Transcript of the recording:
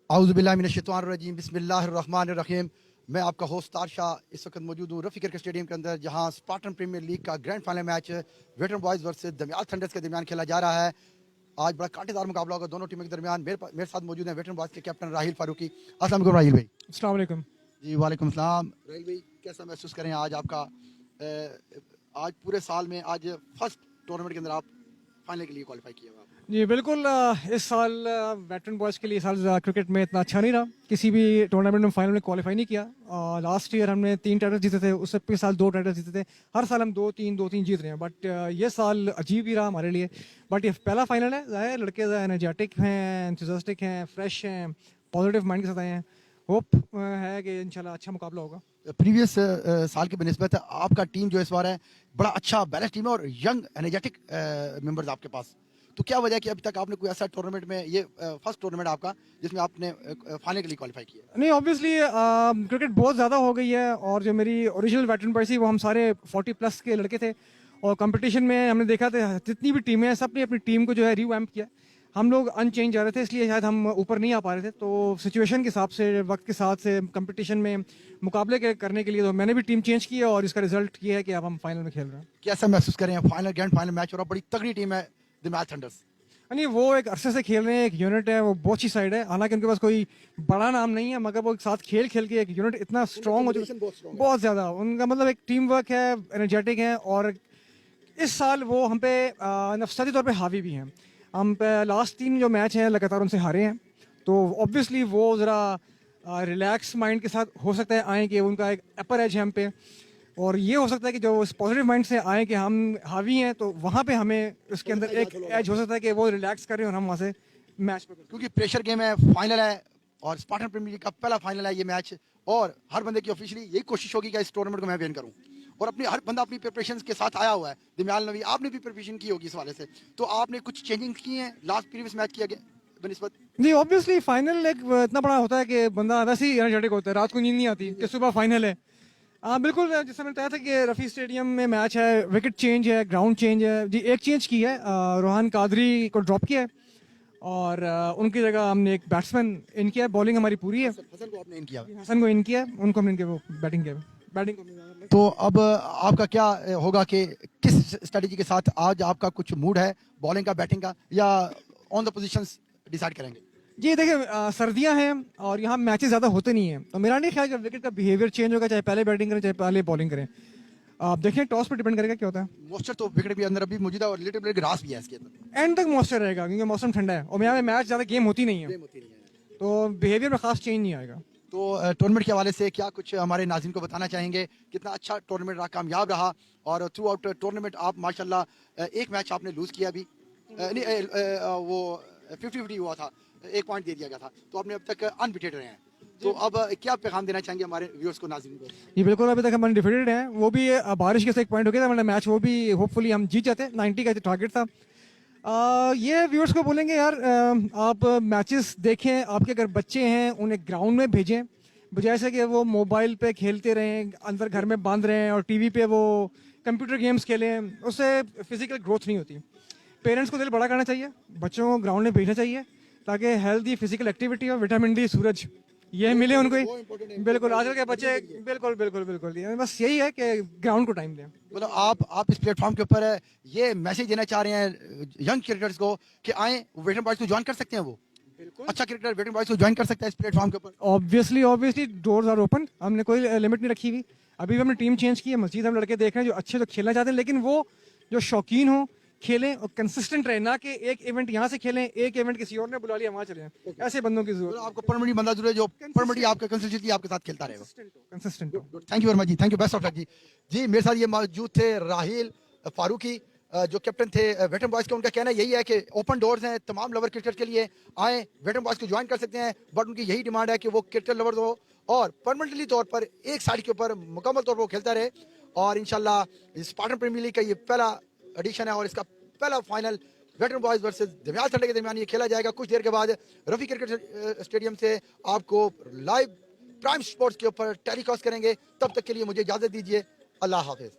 औज़ुबिल्लाहिमिनश्शैतानिर्रजीम बिस्मिल्लाहिर्रहमानिर्रहीम। मैं आपका होस्ट तारशाह इस वक्त मौजूद हूँ रफ़ी क्रिकेट स्टेडियम के अंदर, जहाँ स्पार्टन प्रीमियर लीग का grand final match veteran boys versus Dhamial thunders के दरमियान खेला जा रहा है। आज बड़ा कांटेदार मुकाबला होगा दोनों टीमों के दरमियान। मेरे साथ मौजूद हैं वेटरन बॉयज़ के कैप्टन राहील फारूकी। अस्सलाम वालेकुम राहील भाई। अस्सलाम वालेकुम। जी वालेकुम सलाम। राहील भाई, कैसा महसूस करें आज आपका आज पूरे साल में आज फर्स्ट टूर्नामेंट के अंदर आप फाइनल के लिए क्वालिफाई किए हुए? जी बिल्कुल, इस साल वेटरन बॉयज़ के लिए साल क्रिकेट में इतना अच्छा नहीं रहा। किसी भी टूर्नामेंट में फाइनल में क्वालिफाई नहीं किया। लास्ट ईयर हमने 3 टाइटल जीते थे, उससे पिछले साल 2 टाइटल जीते थे। हर साल हम 2-3 जीत रहे हैं, बट ये साल अजीब ही रहा हमारे लिए। बट ये पहला फाइनल है, ज़ाहिर लड़के एनर्जेटिक हैं, एंथुसियास्टिक हैं, फ्रेश हैं, पॉजिटिव माइंड के साथ आए हैं। होप है कि इंशाल्लाह अच्छा मुकाबला होगा। प्रीवियस साल के बनिस्बत आपका टीम जो इस बार है बड़ा अच्छा बैलेंस टीम है और यंग एनर्जेटिक मेंबर्स आपके पास, तो क्या वजह है कि अभी तक आपने कोई ऐसा टूर्नामेंट में, ये फर्स्ट टूर्नामेंट आपका जिसमें आपने फाइनल के लिए क्वालिफाई किया? नहीं, ऑब्वियसली क्रिकेट बहुत ज़्यादा हो गई है, और जो मेरी ओरिजिनल वेटरन बॉयज़ थी वो हम सारे 40+ के लड़के थे, और कंपटीशन में हमने देखा था जितनी भी टीमें हैं सब ने अपनी टीम को जो है रिवैम्प किया। हम लोग अनचेंज जा रहे थे, इसलिए शायद हम ऊपर नहीं आ पा रहे थे। तो सिचुएशन के हिसाब से, वक्त के साथ से, कंपटीशन में मुकाबले करने के लिए तो मैंने भी टीम चेंज की है, और इसका रिजल्ट ये है कि अब हम फाइनल में खेल रहे हैं। कैसा महसूस करें फाइनल ग्रैंड फाइनल मैच और बड़ी तगड़ी टीम है दिमाग थंडर्स? नहीं, वो एक अरसे से खेल रहे हैं, एक यूनिट है, वो बहुत अच्छी साइड है। हालांकि उनके पास कोई बड़ा नाम नहीं है, मगर वो एक साथ खेल खेल के एक यूनिट इतना स्ट्रॉन्ग हो चुका है, बहुत ज़्यादा। उनका मतलब एक टीम वर्क है, एनर्जेटिक है, और इस साल वो हम पे नफसियाती तौर पे हावी भी हैं। हम पे लास्ट 3 जो मैच हैं लगातार उनसे हारे हैं, तो ऑब्वियसली वो ज़रा रिलैक्स माइंड के साथ हो सकता है आए कि उनका एक अपर एज है हम पे, और ये हो सकता है कि जो इस पॉजिटिव माइंड से आए कि हम हावी हैं, तो वहाँ पे हमें उसके अंदर एक एज हो सकता है कि वो रिलैक्स करें और हम वहाँ से मैच पे, क्योंकि प्रेशर गेम है, फाइनल है और स्पार्टन प्रीमियर लीग का पहला फाइनल है ये मैच, और हर बंदे की ऑफिशियली यही कोशिश होगी कि इस टूर्नामेंट को मैं विन करूं, और अपनी हर बंदा अपनी प्रिपरेशन के साथ आया हुआ है। दिम्याल नवी, आपने भी प्रिपरेशन की होगी इस वाले से, तो आपने कुछ चेंजिंग की हैं लास्ट प्रीवियस मैच किया गया बनिस्बत? नहीं, ऑब्वियसली फाइनल एक इतना बड़ा होता है कि बंदा वैसे ही एनर्जेटिक होता है, रात को नींद नहीं आती कि सुबह फाइनल है। हाँ बिल्कुल, जैसे मैंने बताया था कि रफ़ी स्टेडियम में मैच है, विकेट चेंज है, ग्राउंड चेंज है जी। एक चेंज की है, रोहान कादरी को ड्रॉप किया है, और उनकी जगह हमने एक बैट्समैन इन किया है। बॉलिंग हमारी पूरी है, हसन को आपने इन किया? हसन को इन किया है, उनको हमने इनके वो बैटिंग किया, बैटिंग को। तो अब आपका क्या होगा कि किस स्ट्रेटेजी के साथ आज आपका कुछ मूड है, बॉलिंग का, बैटिंग का, या ऑन द पोजीशंस डिसाइड करेंगे? जी देखिए, सर्दियां हैं और यहाँ मैचेस ज़्यादा होते नहीं हैं, तो मेरा नहीं ख्याल कि विकेट का बिहेवियर चेंज होगा, चाहे पहले बैटिंग करें चाहे पहले बॉलिंग करें। आप देखिए, टॉस पर डिपेंड करेगा क्या होता है। मॉइस्चर तो विकेट भी अंदर अभी मौजूद है और लिटिल बिट ग्रास भी है इसके अंदर। एंड तक मॉइस्चर रहेगा क्योंकि मौसम ठंडा है, और यहाँ पे मैच ज़्यादा गेम होती नहीं है, तो बिहेवियर में खास चेंज नहीं आएगा। तो टूर्नामेंट के हवाले से क्या कुछ हमारे नाज़रीन को बताना चाहेंगे? कितना अच्छा टूर्नामेंट रहा, कामयाब रहा, और थ्रू आउट टूर्नामेंट आप माशाल्लाह एक मैच आपने लूज़ किया अभी, वो 50-50 हुआ था, 1 पॉइंट दे दिया गया था, तो आपने अब तक अनबीटेड रहे हैं। तो अब क्या पैगाम देना चाहेंगे हमारे व्यूअर्स को, नाज़रीन को? ये बिल्कुल, अभी तक हम अनडिफिटेड हैं, वो भी बारिश के से 1 पॉइंट हो गया था, वरना मैच वो भी होपफुली हम जीत जाते। 90 का टारगेट था। ये व्यूअर्स को बोलेंगे यार, आप मैचेस देखें, आपके अगर बच्चे हैं उन्हें ग्राउंड में भेजें, बजाय से कि वो मोबाइल पे खेलते रहें, अंदर घर में बंद रहें, और टीवी पे वो कंप्यूटर गेम्स खेलें, उससे फिजिकल ग्रोथ नहीं होती। पेरेंट्स को दिल बड़ा करना चाहिए, बच्चों को ग्राउंड में भेजना चाहिए, ताकि हेल्दी फिजिकल एक्टिविटी और विटामिन डी, सूरज, ये मिले उनको ही। बिल्कुल, आजकल के बच्चे, बिल्कुल बिल्कुल बिल्कुल, ये बस यही है कि ग्राउंड को टाइम दें। मतलब आप इस प्लेटफॉर्म के ऊपर ये मैसेज देना चाह रहे हैं यंग क्रिकेटर्स को कि आए वेटरन बॉयज को ज्वाइन कर सकते हैं, वो अच्छा क्रिकेटर वेटरन बॉयज को ज्वाइन कर सकता है इस प्लेटफॉर्म के ऊपर? ऑब्वियसली डोर्स आर ओपन, हमने कोई लिमिट नहीं रखी हुई। अभी भी हमने टीम चेंज की है, मजीद हम लड़के देख रहे हैं जो अच्छे, जो खेलना चाहते हैं, लेकिन वो जो शौकीन हो, खेलें और कंसिस्टेंट रहे, ना कि एक इवेंट यहाँ से खेलें, एक इवेंट किसी और ने बुला लिया वहाँ चले जाएं। ऐसे बंदों की जरूरत है। आपको परमानेंट बंदा जरूर है जो परमानेंटली आपका कंसिस्टेंटली आपके साथ खेलता रहेगा, कंसिस्टेंट हो। थैंक यू वेरी मच जी, thank you, best of luck जी। जी मेरे साथ ये मौजूद थे राहील फारूकी, जो कैप्टन थे वेटरन बॉयज़ के। उनका कहना यही है कि ओपन डोर्स हैं तमाम लवर क्रिकेट के लिए, आए वेटरन बॉयज़ को ज्वाइन कर सकते हैं, बट उनकी यही डिमांड है कि वो क्रिकेट लवर्स हो और परमानेंटली तौर पर एक साइड के ऊपर मुकम्मल तौर पर वो खेलता रहे। और इंशाल्लाह स्पार्टन प्रीमियर लीग का ये पहला एडिशन है और इसका पहला final veteran boys versus Dhamial thunder के दरमियान ये खेला जाएगा कुछ देर के बाद रफ़ी क्रिकेट स्टेडियम से। आपको लाइव प्राइम स्पोर्ट्स के ऊपर टेलीकास्ट करेंगे, तब तक के लिए मुझे इजाज़त दीजिए, अल्लाह हाफिज़।